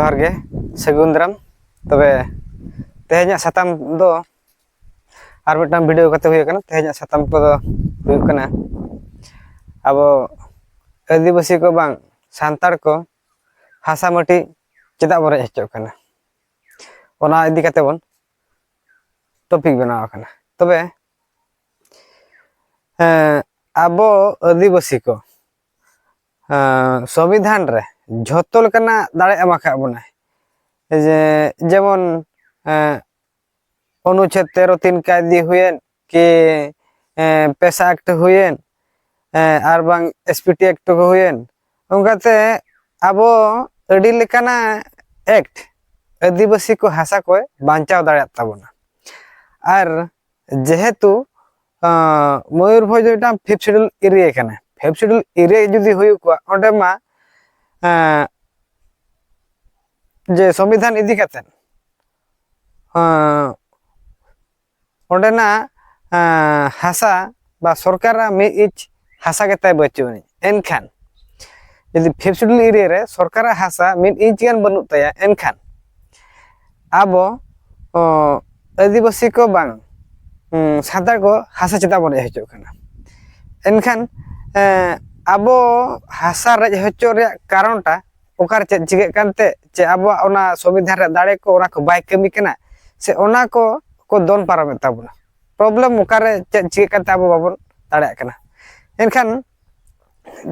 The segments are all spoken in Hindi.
जोहार गे सगुन दाराम तबे तेहेᱧᱟᱜ साताम दो आर मिदटां वीडियो कते हुय कना तेहेᱧाᱜ साताम को दो हुय कना आबो आदिवासी को बांग सांतार को हासा माटी चेदा बो रेज हचो कना ओना इदि कते बोन टॉपिक बनाव कना तबे आबो आदिवासी को संविधान रे झोतो लेकाना दाड़े एमा खा बोना जे जेमन अनुच्छेद 13(3) कायदी हुयेन कि पेशा एक्ट हुयेन आर बांग एसपीटी एक्ट को हुयेन उनकाते आबो अडी लेकाना एक्ट आदिवासी को हासा को बांचाव दाड़े ताबोना आर जेहेतु मयूरभंज जो फिफ्थ शेड्यूल एरिया कना फिफ्थ शेड्यूल एरिया जुदी हुय को ओंडे मा जे संविधान इदी कातेन ओंडेना हासा बा सरकार मी इच हासा के ताय बचुनी एनखान यदि फिफ्थ शेड्यूल एरिया रे सरकार हासा मी इच गान बनु ताया एनखान आबो आदिवासी को बांग सानतार को हासा चेता बन हचो कना एनखान आबो हासा रेज हचो रे कारणटा ओकार चे चिगे कानते चे आबो ओना संविधान रे दाड़े को ओना को बाय कमी कना से ओना को दोन पारम ताबुना प्रॉब्लम ओकारे चे चिगे कानते आबो बाबन दाड़े कना एनखान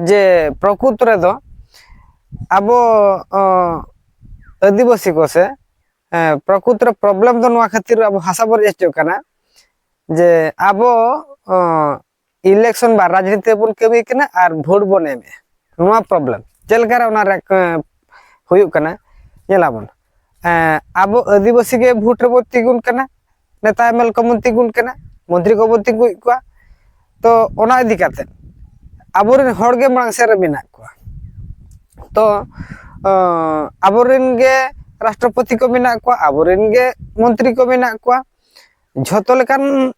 जे प्रकृत रे दो आबो आदिवासी को से प्रकृत रे प्रॉब्लम दो नवा खातिर आबो हासा बर हचो कना जे आबो इलेक्शन बा राजनीति बन कमी कना आर वोट बन एमे नवा प्रॉब्लम चलकर ओना रे हुयु कना नेलाबन आबो आदिवासी के वोट रे बो तिगुन कना नेता एमएल को मन तिगुन कना मंत्री को बो तिगु को तो ओना इदी काते आबोरिन हर गे मांग से रे बिना को तो आबोरिन गे राष्ट्रपति को बिना को आबोरिन गे मंत्री को बिना को झोतो लेकान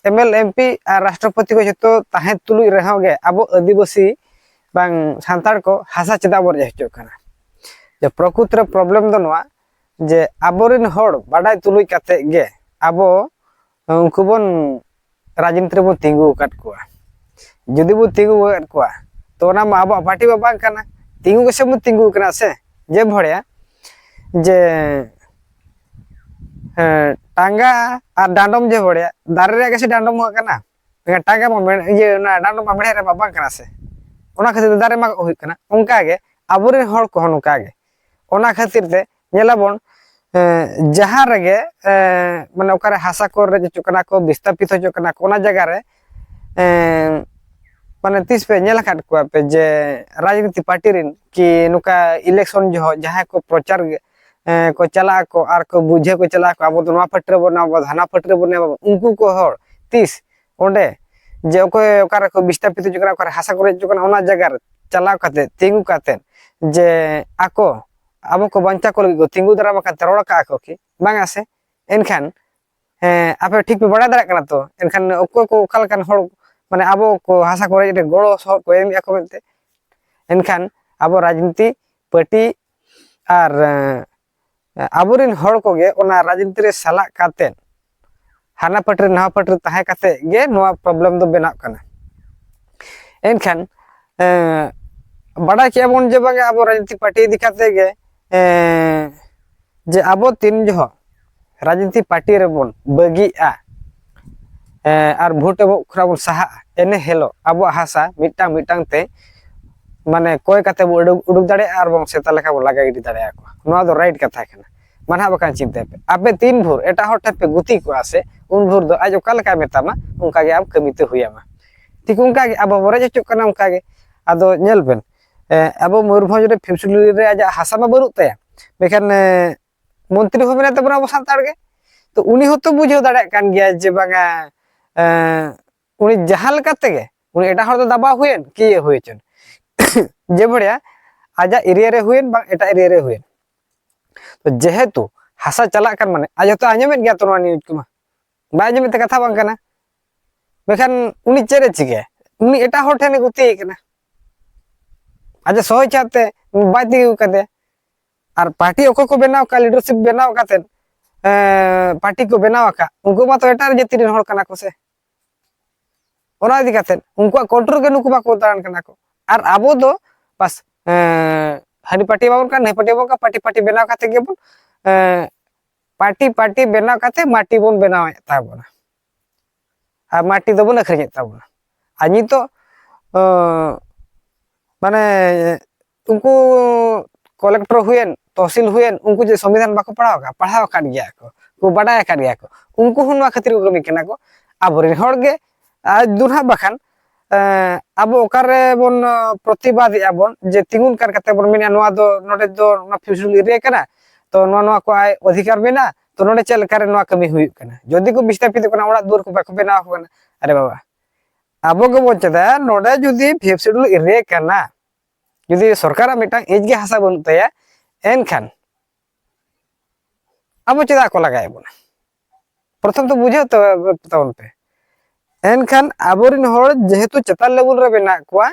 एमएल एमपी और राष्ट्रपति को जतो ताहे तुलुई रहो गे आबो आदिवासी बांग सांतार को हासा चेदा बर हचो कना जे प्रकृत रे प्रॉब्लम दो नवा जे आबोरिन हर बाडाय तुलुई काते गे आबो उनको बन राजनीति रे बन तिंगु काट को जदि बो तिंगु काट को तो ना आबो पार्टी बा बांग कना तिंगु के सब तिंगु कना से जे भड़िया जे टांगा और डांडम जे भड़िया दारे रे के डांडम कना टांगा ये ना डांडम मेड़े रे बांग कना से ओना खातिर दारे मा हुई कना उनका गे आबोरे हर को नुका गे ओना खातिर ते नेलाबन जहां रगे माने ओकारे हासा को रे चुकना को विस्थापित हो चुकना कोना जगह रे माने तीस पे नेला काट को पे जे राजनीति पार्टी रिन कि नुका इलेक्शन जो जहां को प्रचार को चला को आर को बुझे को चला को आबो नवा पटरे बना धाना पटरे बने उनको को हर तीस ओंडे जे ओकारे को विस्थापित जगह ओकारे हासा करे जगह ओना जगह रे चलाव काते तिंगु काते जे आको आबो को बंचा को लगी तिंगु दरा काते रोड़ का को कि बांगा से एनखान आपे ठीक पे बड़ा दरा कना तो एनखान ओको को ओकाल कान हर माने आबो को हासा करे जे गड़ो सह को एम को मेनते एनखान आबो राजनीति पार्टी आर आबोरिन हर को गे ओना राजनीति रे साला काते हाना पटरे नवा पटरे ताहे काते गे नवा प्रॉब्लम दो बेना कना एनखान बड़ा के बन जे बागे आबो राजनीति पार्टी दिखाते गे जे आबो तीन जो राजनीति पार्टी रे बन बगी आर भोट खरा बन साहा एने हेलो आबो हासा मिटांग मिटांग ते माने कोय काते बो उडुक दाड़े आर बन सेता लेखा बो लगा गिडी दाड़े को नवा दो राइट कथा कना मानहा बकान चिंता पे आपे तीन भोर एटा हर पे गुती को आसे उन भोर दो आज ओका लेका मेतामा उनका गे आप कमीते हुयामा ठीक उनका गे अब बरे चुक कना उनका गे आदो नेल बेन अब मयूरभंज रे फिफ्थ शेड्यूल रे आज हासा मा बनु ताया बेखान मंत्री हो मेना तबना अब सांतार गे तो उनी हो तो बुझो दाड़े कान गया जे बांगा उनी जहां लेकाते गे उनी एटा हर दो दबा हुयेन कि ये हुयचन जे बढ़िया आजा एरिया रे हुयेन बा एटा एरिया रे हुयेन तो जेहेतु हासा चला कर माने आज तो आंजमेत गया तो न्यूज कुमा बाय आंजमेत कथा बांग कना बेखान उनी चेरे चिगे उनी एटा हर ठेने गुती कना आज सह चाते बाय दिगु कदे और पार्टी ओको को बनाव का लीडरशिप बनाव कातेन पार्टी को बनाव का उनको मा तो एटार जाति रेन हर कना को से ओना इदि कातेन उनको कंट्रोल के नुकु बाको दान कना को और आबो दो बस हनी पार्टी बाबन का नहीं पार्टी बाबन का पार्टी पार्टी बनाव काते गेबन पार्टी पार्टी बनाव काते माटी बोन बनाव ताबोना आ माटी दबन अखरिजे ताबोना आनी तो माने उनको कलेक्टर हुएन तहसील हुएन उनको जे संविधान बाको पढ़ाव कान गया को बाडाय कान गया को उनको हुनवा खातिर को कमी केना को आबोरिन हरगे आज दुना बखान अब ओकारे बोन प्रतिवाद आबोन जे तिंगुन कर कते बोन मेना नवा दो नोडे दो ना फ्यूचर रे कना तो नवा को आय अधिकार मेना तो नोडे चल करे नवा कमी हुई कना जदी को विस्थापित कना ओड़ा दूर को बाको बेना कना अरे बाबा अब को बोचदा नोडे जदी फ्यूचर रे कना जदी सरकार मिटांग एज गे हासा बन तया एनखान अब चेदा को लगाय बोना प्रथम तो बुझे तो तवन पे एनखान आबोरिन हर जेहेतु चेता लेवल रे बेना कोआ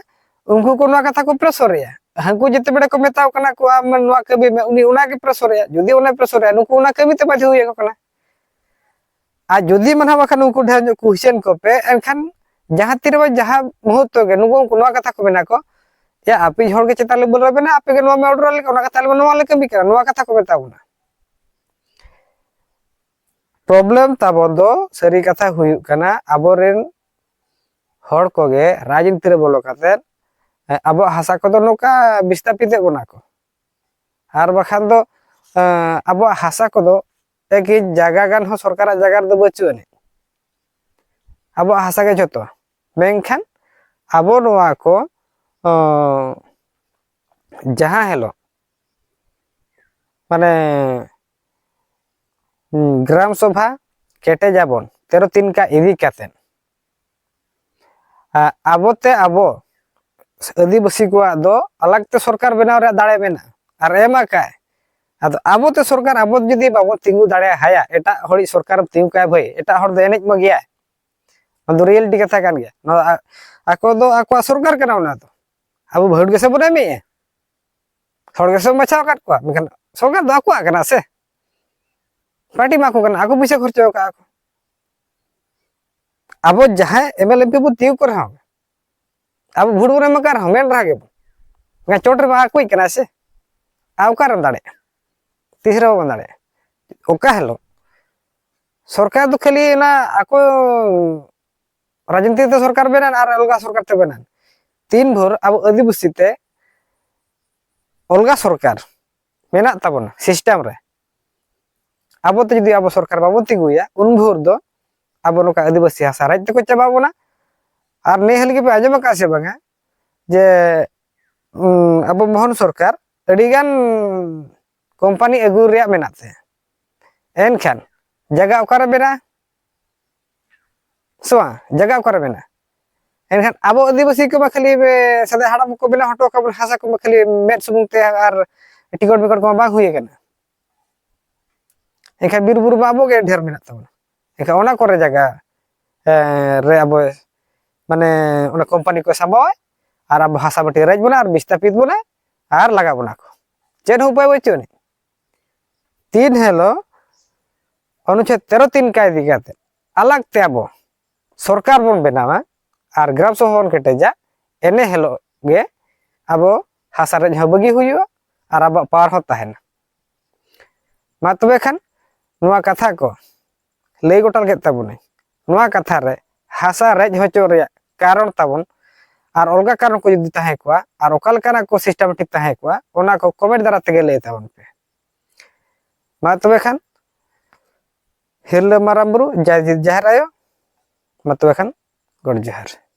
उनको को नवा कथा को प्रेशर या हंकु जते बेडे को मेताव कना को आम नवा कबी में उनी उना के प्रेशर या जदी उना प्रेशर या नुको उना कबी ते बाधे हुई कना आ जदी मनहा बखन उनको ढेर क्वेश्चन को पे एनखान जहां तीर जहां मुहूर्त के नुको को नवा कथा को बेना को या आपे हर के चेता लेवल रे बेना आपे के नवा में ऑर्डर ले उना कथा ले नवा ले कबी करा नवा कथा को मेताव ना प्रॉब्लम ताबोदो सरी कथा हुई कना आबोरेन हर कोगे राजनीति रे बोलो काते अब हासा को दो नोका विस्थापित बोना को आर बखान दो अब हासा को दो एक जगह गान हो सरकार जगह दो बचुने अब हासा के जतो मेनखान अब नोआ को जहां हेलो माने ग्राम सभा केटे जाबन 13 का इदी कातेन आबोते आबो आदिवासी को दो अलग ते सरकार बनाव रे दाड़े मेना और एमा काय आदो आबोते सरकार आबो जदी बाबो तिंगु दाड़े हाया एटा हड़ी सरकार तिंगु काय भई एटा हर दो एनेज म गया अंदो रियलिटी कथा कान गया आको दो आको सरकार कना उना तो अब भोट गेसे बने मे हर गेसे मचाव काट को मेखन सरकार दो आको कना से पार्टी माको कना आको पैसा खर्चो का आको अब जहां एमएलएमपी बु तिउ कर हा अब भोट बने मकार हमेन रागे बु चोटर बा कोई कना से आउकार दाड़े तीसरा बंदाड़े ओका हेलो सरकार तो खाली ना आको राजनीति तो सरकार बेना और अलगा सरकार ते बेना तीन भोर अब आदिवासी ते अलगा सरकार मेना ताबना सिस्टम रे अब तो जदी अब सरकार बाबो तिगुया उन भोर दो अब नोका आदिवासी हासा राज ते को चाबाबोना और ने हलगे पे आजम का से बांगा जे अब मोहन सरकार अडिगान कंपनी अगु रे मेनाते एनखान जगह ओकारे बेना सोआ जगह ओकारे बेना एनखान अब आदिवासी को खाली सदा हड़म को बेना हटो का हासा को खाली मेट सुमुंग ते और टिकट बिकट को बांग हुई कना एनखान बीर बुरु बाबो के ढेर मेना तबना एनखान ओना करे जगह रे अब माने ओना कंपनी को साबाय और अब हासा बटी राज बना और विस्थापित बना और लगा बना को चेन उपाय बचुने तीन हेलो अनुच्छेद 13(3) का इदी काते अलग ते अब सरकार बन बनावा और ग्राम सभा बन केटेजा एने हेलो गे अब हासा रे हबगी हुयुआ और अब पावर हो ताहेना मा तबे खान नुआ कथा को लई गोटाल के ताबुने नुआ कथा रे हासा रेज होचो रे कारण ताबुन और अलगा कारण को जदी ताहे कोआ और ओकाल काना को सिस्टमेटिक ताहे कोआ ओना को कमेंट द्वारा तेगे लई ताबुन पे मा तबे खान हिरले माराम बुरु जय जहर आयो मा तबे खान गड जहर।